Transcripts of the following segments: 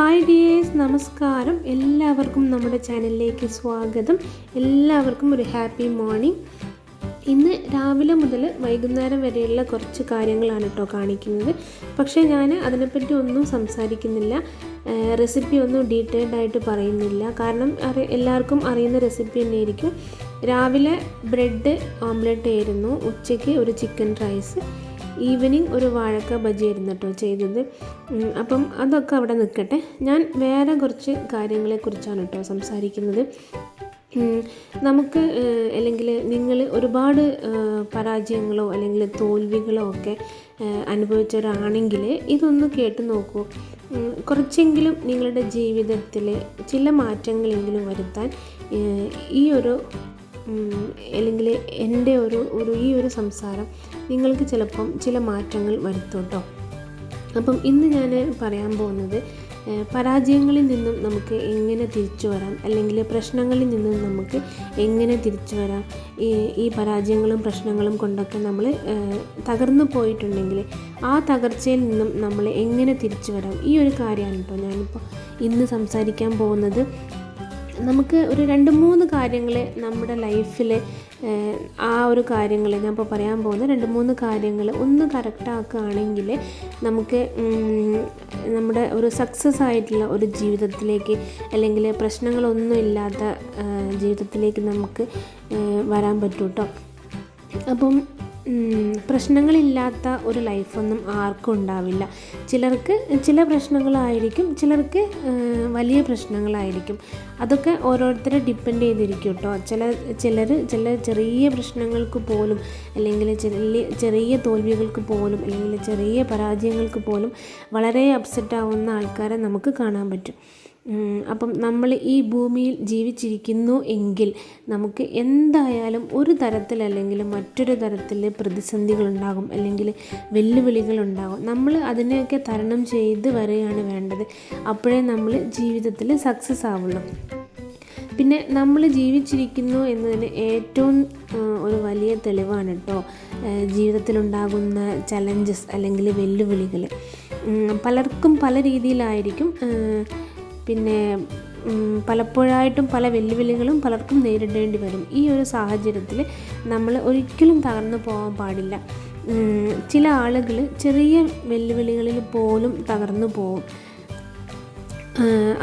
Hi dears, നമസ്കാരം. എല്ലാവർക്കും നമ്മുടെ ചാനലിലേക്ക് സ്വാഗതം. എല്ലാവർക്കും ഒരു ഹാപ്പി മോർണിംഗ്. ഇന്ന് രാവിലെ മുതൽ വൈകുന്നേരം വരെയുള്ള കുറച്ച് കാര്യങ്ങളാണ് കേട്ടോ കാണിക്കുന്നത്. പക്ഷേ ഞാൻ അതിനെപ്പറ്റി ഒന്നും സംസാരിക്കുന്നില്ല, റെസിപ്പി ഒന്നും ഡീറ്റെയിൽഡ് ആയിട്ട് പറയുന്നില്ല. കാരണം എല്ലാവർക്കും അറിയുന്ന റെസിപ്പി തന്നെയായിരിക്കും. രാവിലെ ബ്രെഡ് ഓംലെറ്റ് ആയിരുന്നു, ഉച്ചയ്ക്ക് ഒരു ചിക്കൻ റൈസ്, ഈവനിങ് ഒരു വാഴക്ക ബജി ആയിരുന്നു കേട്ടോ ചെയ്തത്. അപ്പം അതൊക്കെ അവിടെ നിൽക്കട്ടെ. ഞാൻ വേറെ കുറച്ച് കാര്യങ്ങളെക്കുറിച്ചാണ് കേട്ടോ സംസാരിക്കുന്നത്. നമുക്ക് അല്ലെങ്കിൽ നിങ്ങൾ ഒരുപാട് പരാജയങ്ങളോ അല്ലെങ്കിൽ തോൽവികളോ ഒക്കെ അനുഭവിച്ചവരാണെങ്കിൽ ഇതൊന്ന് കേട്ട് നോക്കൂ. കുറച്ചെങ്കിലും നിങ്ങളുടെ ജീവിതത്തിൽ ചില മാറ്റങ്ങളെങ്കിലും വരുത്താൻ ഈ ഒരു അല്ലെങ്കിൽ എൻ്റെ ഈ ഒരു സംസാരം നിങ്ങൾക്ക് ചിലപ്പം ചില മാറ്റങ്ങൾ വരുത്തും കേട്ടോ. അപ്പം ഇന്ന് ഞാൻ പറയാൻ പോകുന്നത് പരാജയങ്ങളിൽ നിന്നും നമുക്ക് എങ്ങനെ തിരിച്ചു വരാം, അല്ലെങ്കിൽ പ്രശ്നങ്ങളിൽ നിന്നും നമുക്ക് എങ്ങനെ തിരിച്ചു വരാം. ഈ പരാജയങ്ങളും പ്രശ്നങ്ങളും കൊണ്ടൊക്കെ നമ്മൾ തകർന്നു പോയിട്ടുണ്ടെങ്കിൽ ആ തകർച്ചയിൽ നിന്നും നമ്മൾ എങ്ങനെ തിരിച്ചു വരാം, ഈ ഒരു കാര്യമാണ് കേട്ടോ ഞാനിപ്പോൾ ഇന്ന് സംസാരിക്കാൻ പോകുന്നത്. നമുക്ക് ഒരു 2-3 കാര്യങ്ങൾ നമ്മുടെ ലൈഫിൽ ആ ഒരു കാര്യങ്ങൾ ഞാൻ ഇപ്പോൾ പറയാൻ പോകുന്ന 2-3 കാര്യങ്ങൾ ഒന്ന് കറക്റ്റാക്കുകയാണെങ്കിൽ നമുക്ക് നമ്മുടെ ഒരു സക്സസ് ആയിട്ടുള്ള ഒരു ജീവിതത്തിലേക്ക് അല്ലെങ്കിൽ പ്രശ്നങ്ങളൊന്നും ഇല്ലാത്ത ജീവിതത്തിലേക്ക് നമുക്ക് വരാൻ പറ്റും കേട്ടോ. അപ്പം പ്രശ്നങ്ങളില്ലാത്ത ഒരു ലൈഫൊന്നും ആർക്കും ഉണ്ടാവില്ല. ചിലർക്ക് ചില പ്രശ്നങ്ങളായിരിക്കും, ചിലർക്ക് വലിയ പ്രശ്നങ്ങളായിരിക്കും. അതൊക്കെ ഓരോരുത്തരെ ഡിപ്പെൻഡ് ചെയ്തിരിക്കും കേട്ടോ. ചില ചെറിയ പ്രശ്നങ്ങൾക്ക് പോലും അല്ലെങ്കിൽ ചെറിയ തോൽവികൾക്ക് പോലും അല്ലെങ്കിൽ ചെറിയ പരാജയങ്ങൾക്ക് പോലും വളരെ അപ്സെറ്റ് ആവുന്ന ആൾക്കാരെ നമുക്ക് കാണാൻ പറ്റും. അപ്പം നമ്മൾ ഈ ഭൂമിയിൽ ജീവിച്ചിരിക്കുന്നു എങ്കിൽ നമുക്ക് എന്തായാലും ഒരു തരത്തിൽ അല്ലെങ്കിൽ മറ്റൊരു തരത്തിൽ പ്രതിസന്ധികളുണ്ടാകും, അല്ലെങ്കിൽ വെല്ലുവിളികളുണ്ടാകും. നമ്മൾ അതിനെയൊക്കെ തരണം ചെയ്ത് വരികയാണ് വേണ്ടത്. അപ്പോഴേ നമ്മൾ ജീവിതത്തിൽ സക്സസ് ആവുള്ളൂ. പിന്നെ നമ്മൾ ജീവിച്ചിരിക്കുന്നു എന്നതിന് ഏറ്റവും ഒരു വലിയ തെളിവാണ് കേട്ടോ ജീവിതത്തിലുണ്ടാകുന്ന ചലഞ്ചസ് അല്ലെങ്കിൽ വെല്ലുവിളികൾ. പലർക്കും പല രീതിയിലായിരിക്കും. പിന്നെ പലപ്പോഴായിട്ടും പല വെല്ലുവിളികളും പലർക്കും നേരിടേണ്ടി വരും. ഈ ഒരു സാഹചര്യത്തിൽ നമ്മൾ ഒരിക്കലും തകർന്നു പോകാൻ പാടില്ല. ചില ആളുകൾ ചെറിയ വെല്ലുവിളികളിൽ പോലും തകർന്നു പോകും.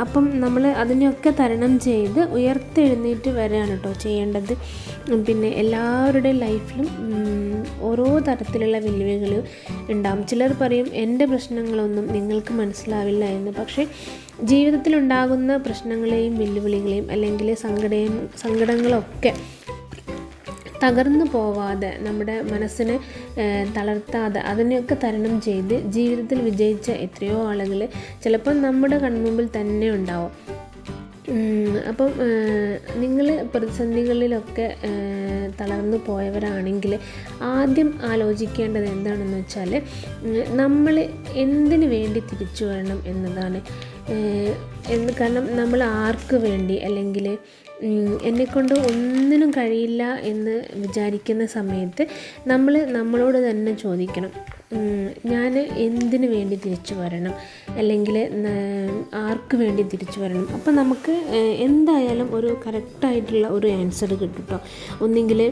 അപ്പം നമ്മൾ അതിനെയൊക്കെ തരണം ചെയ്ത് ഉയർത്തെഴുന്നേറ്റ് വരികയാണ് കേട്ടോ ചെയ്യേണ്ടത്. പിന്നെ എല്ലാവരുടെയും ലൈഫിലും ഓരോ തരത്തിലുള്ള വെല്ലുവിളികൾ ഉണ്ടാകും. ചിലർ പറയും എൻ്റെ പ്രശ്നങ്ങളൊന്നും നിങ്ങൾക്ക് മനസ്സിലാവില്ല എന്ന്. പക്ഷേ ജീവിതത്തിലുണ്ടാകുന്ന പ്രശ്നങ്ങളെയും വെല്ലുവിളികളെയും അല്ലെങ്കിൽ സങ്കടങ്ങളൊക്കെ തകർന്നു പോവാതെ നമ്മുടെ മനസ്സിനെ തളർത്താതെ അതിനെയൊക്കെ തരണം ചെയ്ത് ജീവിതത്തിൽ വിജയിച്ച എത്രയോ ആളുകൾ ചിലപ്പോൾ നമ്മുടെ കൺമുമ്പിൽ തന്നെ ഉണ്ടാവും. അപ്പം നിങ്ങൾ പ്രതിസന്ധികളിലൊക്കെ തളർന്നു പോയവരാണെങ്കിൽ ആദ്യം ആലോചിക്കേണ്ടത് എന്താണെന്ന് വെച്ചാൽ നമ്മൾ എന്തിനു വേണ്ടി തിരിച്ചു വരണം എന്നതാണ്. കാരണം നമ്മൾ ആർക്ക് വേണ്ടി അല്ലെങ്കിൽ എന്നെക്കൊണ്ട് ഒന്നിനും കഴിയില്ല എന്ന് വിചാരിക്കുന്ന സമയത്ത് നമ്മളോട് തന്നെ ചോദിക്കണം, ഞാൻ എന്തിനു വേണ്ടി തിരിച്ചു വരണം, അല്ലെങ്കിൽ ആർക്ക് വേണ്ടി തിരിച്ചു വരണം. അപ്പോൾ നമുക്ക് എന്തായാലും ഒരു കറക്റ്റായിട്ടുള്ള ഒരു ആൻസർ കിട്ടും കേട്ടോ. ഒന്നെങ്കിൽ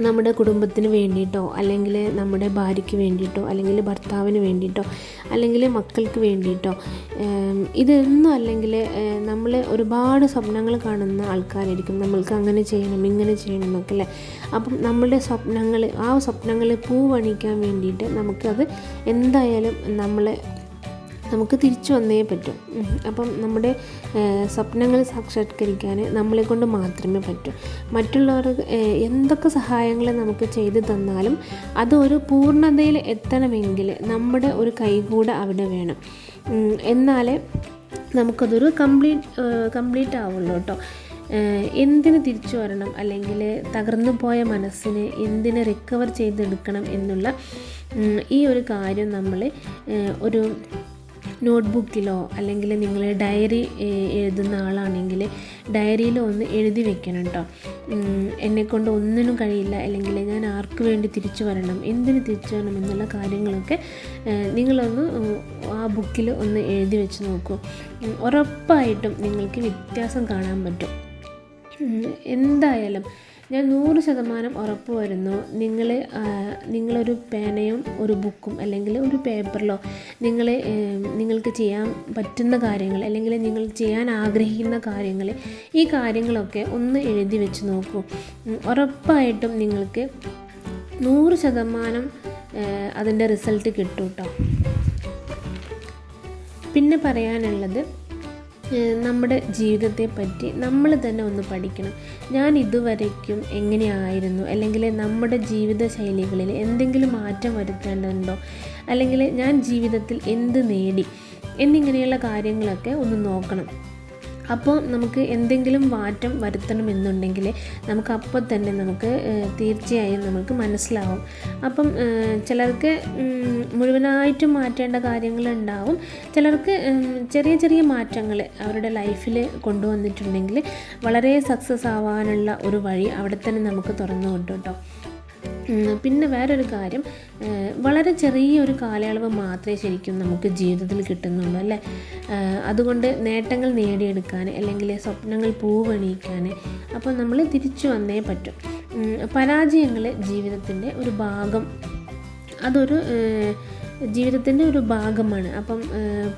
നമ്മുടെ കുടുംബത്തിന് വേണ്ടിയിട്ടോ, അല്ലെങ്കിൽ നമ്മുടെ ഭാര്യയ്ക്ക് വേണ്ടിയിട്ടോ, അല്ലെങ്കിൽ ഭർത്താവിന് വേണ്ടിയിട്ടോ, അല്ലെങ്കിൽ മക്കൾക്ക് വേണ്ടിയിട്ടോ. ഇതൊന്നും അല്ലെങ്കിൽ നമ്മൾ ഒരുപാട് സ്വപ്നങ്ങൾ കാണുന്ന ആൾക്കാരായിരിക്കും. നമ്മൾക്ക് അങ്ങനെ ചെയ്യണം ഇങ്ങനെ ചെയ്യണം എന്നൊക്കെ അല്ലേ. അപ്പം നമ്മളുടെ ആ സ്വപ്നങ്ങൾ പൂവണിക്കാൻ വേണ്ടിയിട്ട് നമുക്കത് എന്തായാലും നമുക്ക് തിരിച്ചു വന്നേ പറ്റും. അപ്പം നമ്മുടെ സ്വപ്നങ്ങൾ സാക്ഷാത്കരിക്കാൻ നമ്മളെക്കൊണ്ട് മാത്രമേ പറ്റൂ. മറ്റുള്ളവർ എന്തൊക്കെ സഹായങ്ങൾ നമുക്ക് ചെയ്തു തന്നാലും അത് ഒരു പൂർണ്ണതയിൽ എത്തണമെങ്കിൽ നമ്മുടെ ഒരു കൈകൂടെ അവിടെ വേണം. എന്നാലേ നമുക്കതൊരു കംപ്ലീറ്റ് ആവുള്ളൂ കേട്ടോ. എന്തിന് തിരിച്ചു വരണം, അല്ലെങ്കിൽ തകർന്നു പോയ മനസ്സിനെ എന്തിന് റിക്കവർ ചെയ്തെടുക്കണം എന്നുള്ള ഈ ഒരു കാര്യം നമ്മൾ ഒരു നോട്ട്ബുക്കിലോ അല്ലെങ്കിൽ നിങ്ങൾ ഡയറി എഴുതുന്ന ആളാണെങ്കിൽ ഡയറിയിലോ ഒന്ന് എഴുതി വെക്കണം കേട്ടോ. എന്നെക്കൊണ്ട് ഒന്നിനും കഴിയില്ല, അല്ലെങ്കിൽ ഞാൻ ആർക്ക് വേണ്ടി തിരിച്ചു വരണം, എന്തിന് തിരിച്ചു വരണം എന്നുള്ള കാര്യങ്ങളൊക്കെ നിങ്ങളൊന്ന് ആ ബുക്കിൽ ഒന്ന് എഴുതി വെച്ച് നോക്കൂ. ഉറപ്പായിട്ടും നിങ്ങൾക്ക് വ്യത്യാസം കാണാൻ പറ്റും. എന്തായാലും ഞാൻ 100% ഉറപ്പ് വരുന്നു, നിങ്ങളൊരു പേനയും ഒരു ബുക്കും അല്ലെങ്കിൽ ഒരു പേപ്പറിലോ നിങ്ങൾക്ക് ചെയ്യാൻ പറ്റുന്ന കാര്യങ്ങൾ അല്ലെങ്കിൽ നിങ്ങൾ ചെയ്യാൻ ആഗ്രഹിക്കുന്ന കാര്യങ്ങൾ, ഈ കാര്യങ്ങളൊക്കെ ഒന്ന് എഴുതി വെച്ച് നോക്കൂ. ഉറപ്പായിട്ടും നിങ്ങൾക്ക് 100% അതിൻ്റെ റിസൾട്ട് കിട്ടും കേട്ടോ. പിന്നെ പറയാനുള്ളത്, നമ്മുടെ ജീവിതത്തെ പറ്റി നമ്മൾ തന്നെ ഒന്ന് പഠിക്കണം. ഞാൻ ഇതുവരയ്ക്കും എങ്ങനെയായിരുന്നു, അല്ലെങ്കിൽ നമ്മുടെ ജീവിത ശൈലികളിൽ എന്തെങ്കിലും മാറ്റം വരുത്തേണ്ടതുണ്ടോ, അല്ലെങ്കിൽ ഞാൻ ജീവിതത്തിൽ എന്ത് നേടി എന്നിങ്ങനെയുള്ള കാര്യങ്ങളൊക്കെ ഒന്ന് നോക്കണം. അപ്പോൾ നമുക്ക് എന്തെങ്കിലും മാറ്റം വരുത്തണമെന്നുണ്ടെങ്കിൽ നമുക്ക് അപ്പോൾ തന്നെ തീർച്ചയായും നമുക്ക് മനസ്സിലാവും. അപ്പം ചിലർക്ക് മുഴുവനായിട്ടും മാറ്റേണ്ട കാര്യങ്ങളുണ്ടാവും, ചിലർക്ക് ചെറിയ ചെറിയ മാറ്റങ്ങൾ അവരുടെ ലൈഫിൽ കൊണ്ടുവന്നിട്ടുണ്ടെങ്കിൽ വളരെ സക്സസ് ആവാനുള്ള ഒരു വഴി അവിടെ തന്നെ നമുക്ക് തുറന്നു കിട്ടും കേട്ടോ. പിന്നെ വേറൊരു കാര്യം, വളരെ ചെറിയൊരു കാലയളവ് മാത്രമേ ശരിക്കും നമുക്ക് ജീവിതത്തിൽ കിട്ടുന്നുള്ളൂ അല്ലേ. അതുകൊണ്ട് നേട്ടങ്ങൾ നേടിയെടുക്കാൻ അല്ലെങ്കിൽ സ്വപ്നങ്ങൾ പൂവണിയിക്കാൻ അപ്പോൾ നമ്മൾ തിരിച്ചു വന്നേ പറ്റും. പരാജയങ്ങൾ ജീവിതത്തിൻ്റെ ഒരു ഭാഗം, ജീവിതത്തിൻ്റെ ഒരു ഭാഗമാണ്. അപ്പം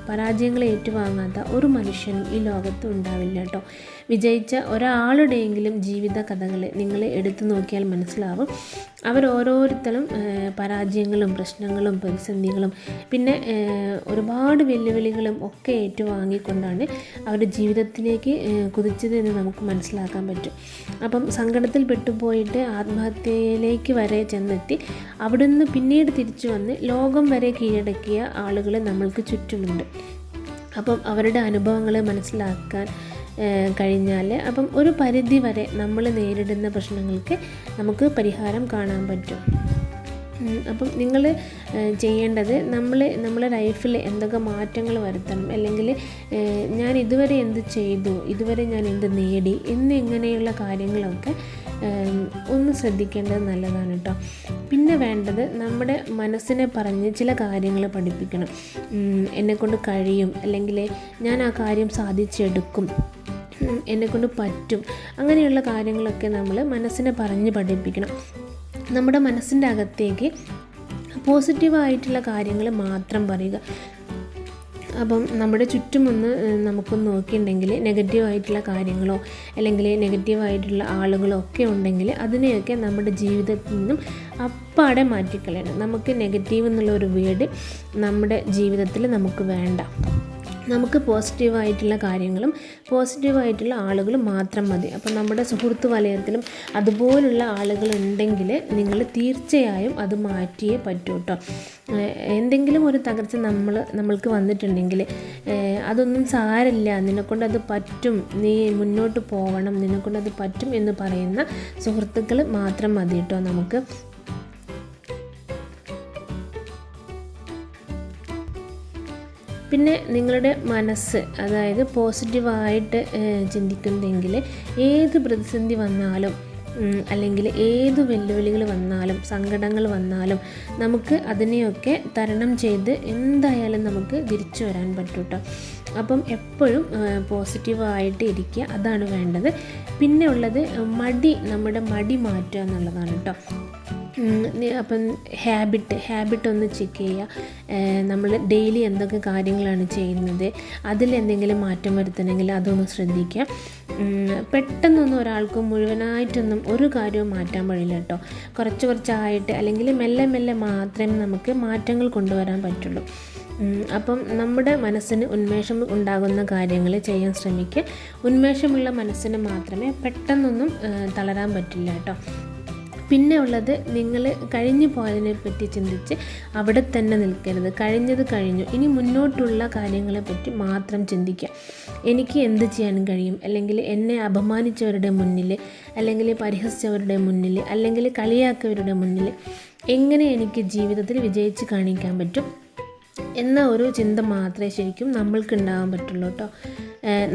പരാജയങ്ങളെ ഏറ്റുവാങ്ങാത്ത ഒരു മനുഷ്യനും ഈ ലോകത്ത് ഉണ്ടാവില്ല കേട്ടോ. വിജയിച്ച ഒരാളുടെയെങ്കിലും ജീവിത കഥകൾ നിങ്ങൾ എടുത്തു നോക്കിയാൽ മനസ്സിലാവും. അവരോരോരുത്തരും പരാജയങ്ങളും പ്രശ്നങ്ങളും പ്രതിസന്ധികളും പിന്നെ ഒരുപാട് വെല്ലുവിളികളും ഒക്കെ ഏറ്റുവാങ്ങിക്കൊണ്ടാണ് അവരുടെ ജീവിതത്തിലേക്ക് കുതിച്ചത് എന്ന് നമുക്ക് മനസ്സിലാക്കാൻ പറ്റും. അപ്പം സങ്കടത്തിൽ പെട്ടുപോയിട്ട് ആത്മഹത്യയിലേക്ക് വരെ ചെന്നെത്തി അവിടുന്ന് പിന്നീട് തിരിച്ചു വന്ന് ലോകം വരെ കീഴടക്കിയ ആളുകൾ നമ്മൾക്ക് ചുറ്റുമുണ്ട്. അപ്പം അവരുടെ അനുഭവങ്ങൾ മനസ്സിലാക്കാൻ കഴിഞ്ഞാൽ അപ്പം ഒരു പരിധി വരെ നമ്മൾ നേരിടുന്ന പ്രശ്നങ്ങൾക്ക് നമുക്ക് പരിഹാരം കാണാൻ പറ്റും. അപ്പം നിങ്ങൾ ചെയ്യേണ്ടത്, നമ്മളെ ലൈഫിൽ എന്തൊക്കെ മാറ്റങ്ങൾ വരുത്തണം, അല്ലെങ്കിൽ ഞാൻ ഇതുവരെ എന്ത് ചെയ്തു, ഇതുവരെ ഞാൻ എന്ത് നേടി എന്നിങ്ങനെയുള്ള കാര്യങ്ങളൊക്കെ ഒന്ന് ശ്രദ്ധിക്കേണ്ടത് നല്ലതാണ് കേട്ടോ. പിന്നെ വേണ്ടത്, നമ്മുടെ മനസ്സിനെ പറഞ്ഞ് ചില കാര്യങ്ങൾ പഠിപ്പിക്കണം. എന്നെക്കൊണ്ട് കഴിയും, അല്ലെങ്കിൽ ഞാൻ ആ കാര്യം സാധിച്ചെടുക്കും, എന്നെക്കൊണ്ട് പറ്റും, അങ്ങനെയുള്ള കാര്യങ്ങളൊക്കെ നമ്മൾ മനസ്സിനെ പറഞ്ഞ് പഠിപ്പിക്കണം. നമ്മുടെ മനസ്സിൻ്റെ അകത്തേക്ക് പോസിറ്റീവായിട്ടുള്ള കാര്യങ്ങൾ മാത്രം പറയുക. അപ്പം നമ്മുടെ ചുറ്റുമൊന്ന് നമുക്കൊന്ന് നോക്കിയിട്ടുണ്ടെങ്കിൽ നെഗറ്റീവായിട്ടുള്ള കാര്യങ്ങളോ അല്ലെങ്കിൽ നെഗറ്റീവായിട്ടുള്ള ആളുകളോ ഒക്കെ ഉണ്ടെങ്കിൽ അതിനെയൊക്കെ നമ്മുടെ ജീവിതത്തിൽ നിന്നും അപ്പാടെ മാറ്റിക്കളയണം. നമുക്ക് നെഗറ്റീവ് എന്നുള്ള ഒരു വേർഡ് നമ്മുടെ ജീവിതത്തിൽ നമുക്ക് വേണ്ട. നമുക്ക് പോസിറ്റീവായിട്ടുള്ള കാര്യങ്ങളും പോസിറ്റീവായിട്ടുള്ള ആളുകളും മാത്രം മതി. അപ്പം നമ്മുടെ സുഹൃത്ത് വലയത്തിലും അതുപോലുള്ള ആളുകളുണ്ടെങ്കിൽ നിങ്ങൾ തീർച്ചയായും അത് മാറ്റിയേ പറ്റൂ കേട്ടോ. എന്തെങ്കിലും ഒരു തകർച്ച നമ്മൾക്ക് വന്നിട്ടുണ്ടെങ്കിൽ അതൊന്നും സാരമില്ല, നിന്നെക്കൊണ്ടത് പറ്റും, നീ മുന്നോട്ട് പോകണം, നിന്നെക്കൊണ്ടത് പറ്റും എന്ന് പറയുന്ന സുഹൃത്തുക്കൾ മാത്രം മതി കേട്ടോ നമുക്ക്. പിന്നെ നിങ്ങളുടെ മനസ്സ്, അതായത് പോസിറ്റീവായിട്ട് ചിന്തിക്കുന്നെങ്കിൽ ഏത് പ്രതിസന്ധി വന്നാലും അല്ലെങ്കിൽ ഏത് വെല്ലുവിളികൾ വന്നാലും സങ്കടങ്ങൾ വന്നാലും നമുക്ക് അതിനെയൊക്കെ തരണം ചെയ്ത് എന്തായാലും നമുക്ക് തിരിച്ചു വരാൻ പറ്റും കേട്ടോ. അപ്പം എപ്പോഴും പോസിറ്റീവായിട്ട് ഇരിക്കുക, അതാണ് വേണ്ടത്. പിന്നെ ഉള്ളത് നമ്മുടെ മടി മാറ്റുക എന്നുള്ളതാണ് കേട്ടോ. അപ്പം ഹാബിറ്റ് ഒന്ന് ചെക്ക് ചെയ്യുക. നമ്മൾ ഡെയിലി എന്തൊക്കെ കാര്യങ്ങളാണ് ചെയ്യുന്നത്, അതിലെന്തെങ്കിലും മാറ്റം വരുത്തണമെങ്കിൽ അതൊന്ന് ശ്രദ്ധിക്കുക. പെട്ടെന്നൊന്നും ഒരാൾക്ക് മുഴുവനായിട്ടൊന്നും ഒരു കാര്യവും മാറ്റാൻ കഴിയില്ല കേട്ടോ. കുറച്ചായിട്ട് അല്ലെങ്കിൽ മെല്ലെ മെല്ലെ മാത്രമേ നമുക്ക് മാറ്റങ്ങൾ കൊണ്ടുവരാൻ പറ്റുള്ളൂ. അപ്പം നമ്മുടെ മനസ്സിന് ഉന്മേഷം ഉണ്ടാകുന്ന കാര്യങ്ങൾ ചെയ്യാൻ ശ്രമിക്കുക. ഉന്മേഷമുള്ള മനസ്സിന് മാത്രമേ പെട്ടെന്നൊന്നും തളരാൻ പറ്റില്ല കേട്ടോ. പിന്നെ ഉള്ളത്, നിങ്ങൾ കഴിഞ്ഞു പോയതിനെ പറ്റി ചിന്തിച്ച് അവിടെ തന്നെ നിൽക്കരുത്. കഴിഞ്ഞത് കഴിഞ്ഞു, ഇനി മുന്നോട്ടുള്ള കാര്യങ്ങളെപ്പറ്റി മാത്രം ചിന്തിക്കുക. എനിക്ക് എന്ത് ചെയ്യാൻ കഴിയും, അല്ലെങ്കിൽ എന്നെ അപമാനിച്ചവരുടെ മുന്നിൽ, അല്ലെങ്കിൽ പരിഹസിച്ചവരുടെ മുന്നിൽ, അല്ലെങ്കിൽ കളിയാക്കിയവരുടെ മുന്നിൽ എങ്ങനെ എനിക്ക് ജീവിതത്തിൽ വിജയിച്ച് കാണിക്കാൻ പറ്റും, എന്ന ഒരു ചിന്ത മാത്രമേ ശരിക്കും നമ്മൾക്ക് ഉണ്ടാകാൻ പറ്റുള്ളൂ കേട്ടോ.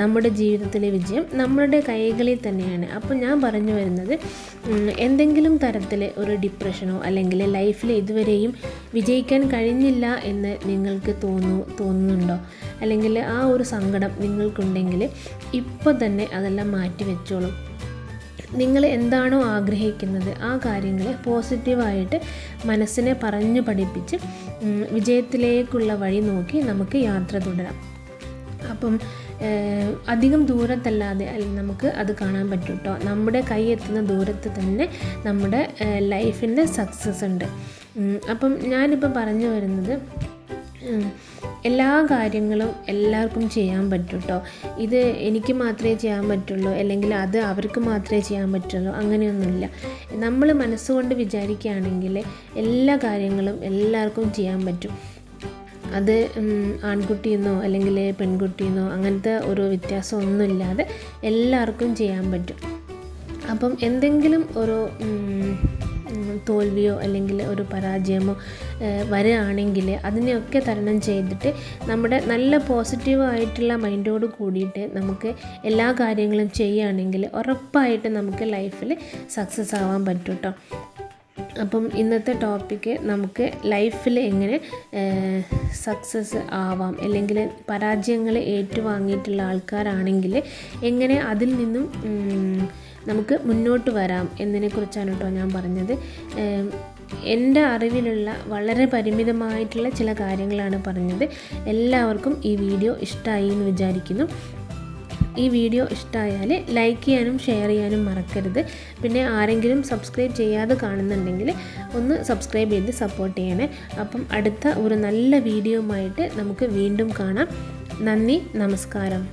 നമ്മുടെ ജീവിതത്തിലെ വിജയം നമ്മുടെ കൈകളിൽ തന്നെയാണ്. അപ്പോൾ ഞാൻ പറഞ്ഞു വരുന്നത്, എന്തെങ്കിലും തരത്തിൽ ഒരു ഡിപ്രഷനോ അല്ലെങ്കിൽ ലൈഫിൽ ഇതുവരെയും വിജയിക്കാൻ കഴിഞ്ഞില്ല എന്ന് നിങ്ങൾക്ക് തോന്നുന്നുണ്ടോ, അല്ലെങ്കിൽ ആ ഒരു സങ്കടം നിങ്ങൾക്കുണ്ടെങ്കിൽ ഇപ്പോൾ തന്നെ അതെല്ലാം മാറ്റി വെച്ചോളൂ. നിങ്ങൾ എന്താണോ ആഗ്രഹിക്കുന്നത് ആ കാര്യങ്ങൾ പോസിറ്റീവായിട്ട് മനസ്സിനെ പറഞ്ഞു പഠിപ്പിച്ച് വിജയത്തിലേക്കുള്ള വഴി നോക്കി നമുക്ക് യാത്ര തുടരാം. അപ്പം അധികം ദൂരത്തല്ലാതെ നമുക്ക് അത് കാണാൻ പറ്റും കേട്ടോ. നമ്മുടെ കൈ എത്തുന്ന ദൂരത്ത് തന്നെ നമ്മുടെ ലൈഫിൻ്റെ സക്സസ് ഉണ്ട്. അപ്പം ഞാനിപ്പോൾ പറഞ്ഞു വരുന്നത്, എല്ലാ കാര്യങ്ങളും എല്ലാവർക്കും ചെയ്യാൻ പറ്റും കേട്ടോ. ഇത് എനിക്ക് മാത്രമേ ചെയ്യാൻ പറ്റുള്ളൂ, അല്ലെങ്കിൽ അത് അവർക്ക് മാത്രമേ ചെയ്യാൻ പറ്റുള്ളൂ, അങ്ങനെയൊന്നുമില്ല. നമ്മൾ മനസ്സുകൊണ്ട് വിചാരിക്കുകയാണെങ്കിൽ എല്ലാ കാര്യങ്ങളും എല്ലാവർക്കും ചെയ്യാൻ പറ്റും. അത് ആൺകുട്ടിയെന്നോ അല്ലെങ്കിൽ പെൺകുട്ടിയെന്നോ അങ്ങനത്തെ ഒരു വ്യത്യാസമൊന്നുമില്ലാതെ എല്ലാവർക്കും ചെയ്യാൻ പറ്റും. അപ്പം എന്തെങ്കിലും ഒരു തോൽവിയോ അല്ലെങ്കിൽ ഒരു പരാജയമോ വരികയാണെങ്കിൽ അതിനെയൊക്കെ തരണം ചെയ്തിട്ട് നമ്മുടെ നല്ല പോസിറ്റീവായിട്ടുള്ള മൈൻഡോട് കൂടിയിട്ട് നമുക്ക് എല്ലാ കാര്യങ്ങളും ചെയ്യുകയാണെങ്കിൽ ഉറപ്പായിട്ട് നമുക്ക് ലൈഫിൽ സക്സസ് ആവാൻ പറ്റും കേട്ടോ. അപ്പം ഇന്നത്തെ ടോപ്പിക്ക് നമുക്ക് ലൈഫിൽ എങ്ങനെ സക്സസ് ആവാം, അല്ലെങ്കിൽ പരാജയങ്ങൾ ഏറ്റുവാങ്ങിയിട്ടുള്ള ആൾക്കാരാണെങ്കിൽ എങ്ങനെ അതിൽ നിന്നും നമുക്ക് മുന്നോട്ട് വരാം എന്നതിനെക്കുറിച്ചാണ് കേട്ടോ ഞാൻ പറഞ്ഞത്. എൻ്റെ അറിവിലുള്ള വളരെ പരിമിതമായിട്ടുള്ള ചില കാര്യങ്ങളാണ് പറഞ്ഞത്. എല്ലാവർക്കും ഈ വീഡിയോ ഇഷ്ടമായി എന്ന് വിചാരിക്കുന്നു. ഈ വീഡിയോ ഇഷ്ടമായാൽ ലൈക്ക് ചെയ്യാനും ഷെയർ ചെയ്യാനും മറക്കരുത്. പിന്നെ ആരെങ്കിലും സബ്സ്ക്രൈബ് ചെയ്യാതെ കാണുന്നുണ്ടെങ്കിൽ ഒന്ന് സബ്സ്ക്രൈബ് ചെയ്ത് സപ്പോർട്ട് ചെയ്യണേ. അപ്പം അടുത്ത ഒരു നല്ല വീഡിയോയുമായിട്ട് നമുക്ക് വീണ്ടും കാണാം. നന്ദി, നമസ്കാരം.